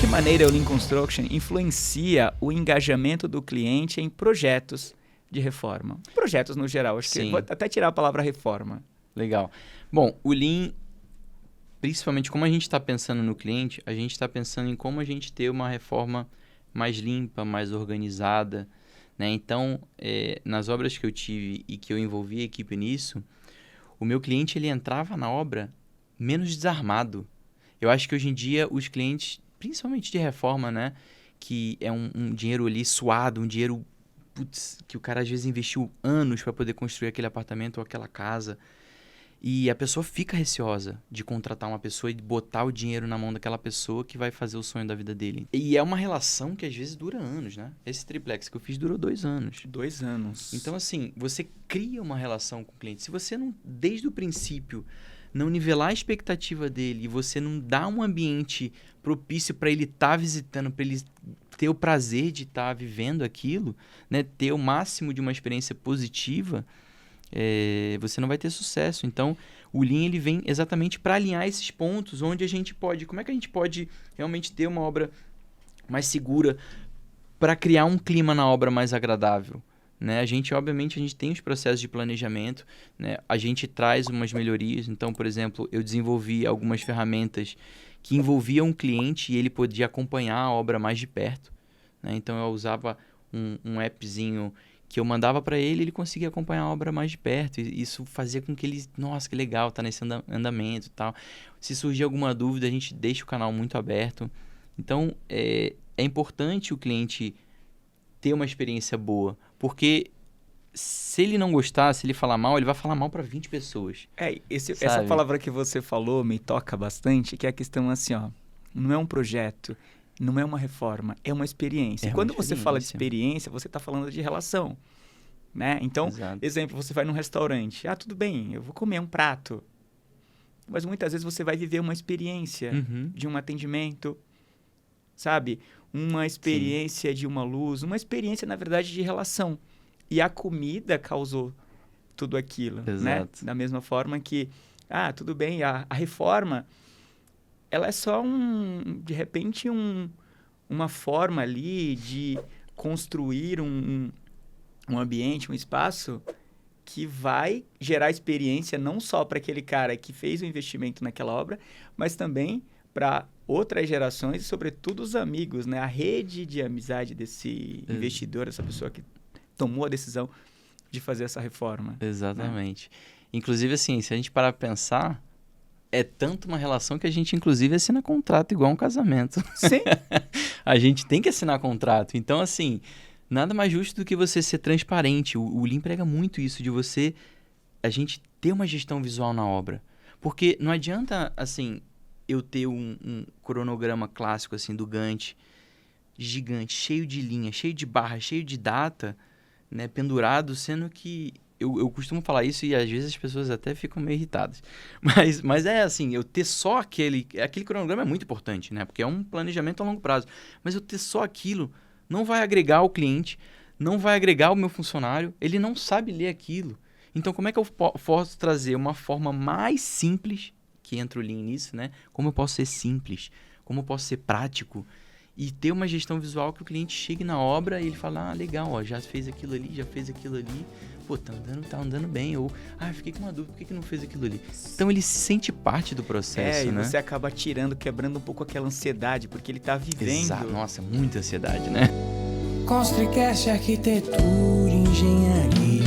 que maneira o Lean Construction influencia o engajamento do cliente em projetos de reforma? Projetos no geral, acho que vou até tirar a palavra reforma. Legal. Bom, o Lean, principalmente como a gente está pensando no cliente, a gente está pensando em como a gente ter uma reforma mais limpa, mais organizada, né? Então, nas obras que eu tive e que eu envolvi a equipe nisso, o meu cliente ele entrava na obra menos desarmado. Eu acho que hoje em dia os clientes, principalmente de reforma, né, que é um dinheiro ali suado, um dinheiro que o cara às vezes investiu anos para poder construir aquele apartamento ou aquela casa, e a pessoa fica receosa de contratar uma pessoa e botar o dinheiro na mão daquela pessoa que vai fazer o sonho da vida dele. E é uma relação que às vezes dura anos, né? Esse triplex que eu fiz durou 2 anos. 2 anos. Então, assim, você cria uma relação com o cliente. Se você não, desde o princípio, não nivelar a expectativa dele e você não dá um ambiente propício para ele estar visitando, para ele ter o prazer de estar vivendo aquilo, né? Ter o máximo de uma experiência positiva, você não vai ter sucesso. Então, o Lean ele vem exatamente para alinhar esses pontos onde a gente pode... Como é que a gente pode realmente ter uma obra mais segura para criar um clima na obra mais agradável? Né? Obviamente, a gente tem os processos de planejamento, né? A gente traz umas melhorias. Então, por exemplo, eu desenvolvi algumas ferramentas que envolviam o cliente e ele podia acompanhar a obra mais de perto, né? Então, eu usava um appzinho que eu mandava para ele e ele conseguia acompanhar a obra mais de perto. E isso fazia com que ele... Nossa, que legal, tá nesse andamento e tal. Se surgir alguma dúvida, a gente deixa o canal muito aberto. Então, é importante o cliente ter uma experiência boa, porque se ele não gostar, se ele falar mal, ele vai falar mal para 20 pessoas. Essa palavra que você falou me toca bastante, que é a questão assim, ó, não é um projeto, não é uma reforma, é uma experiência. Quando você fala de experiência, você está falando de relação, né? Então, exemplo, você vai num restaurante, tudo bem, eu vou comer um prato, mas muitas vezes você vai viver uma experiência de um atendimento, sabe? Uma experiência de uma luz, uma experiência, na verdade, de relação. E a comida causou tudo aquilo, né? Da mesma forma que, tudo bem, a reforma, ela é só de repente, uma forma ali de construir um ambiente, um espaço que vai gerar experiência não só para aquele cara que fez o investimento naquela obra, mas também para outras gerações e, sobretudo, os amigos, né? A rede de amizade desse investidor, essa pessoa que tomou a decisão de fazer essa reforma. Exatamente. Né? Inclusive, assim, se a gente parar para pensar, é tanto uma relação que a gente, inclusive, assina contrato igual um casamento. Sim. A gente tem que assinar contrato. Então, assim, nada mais justo do que você ser transparente. O Lean prega muito isso, de a gente ter uma gestão visual na obra. Porque não adianta, assim, eu ter um cronograma clássico, assim, do Gantt, gigante, cheio de linha, cheio de barra, cheio de data, né, pendurado, sendo que eu costumo falar isso e às vezes as pessoas até ficam meio irritadas. Mas é assim, eu ter só aquele cronograma é muito importante, né? Porque é um planejamento a longo prazo. Mas eu ter só aquilo não vai agregar ao cliente, não vai agregar ao meu funcionário, ele não sabe ler aquilo. Então, como é que eu posso trazer uma forma mais simples, que entra o Lean nisso, né? Como eu posso ser simples, como eu posso ser prático e ter uma gestão visual que o cliente chegue na obra e ele fala, legal, ó, já fez aquilo ali, já fez aquilo ali, pô, tá andando bem, ou, fiquei com uma dúvida, por que não fez aquilo ali? Então, ele se sente parte do processo, né? E você acaba quebrando um pouco aquela ansiedade, porque ele tá vivendo. Exato, nossa, muita ansiedade, né? Construcast, arquitetura, engenharia.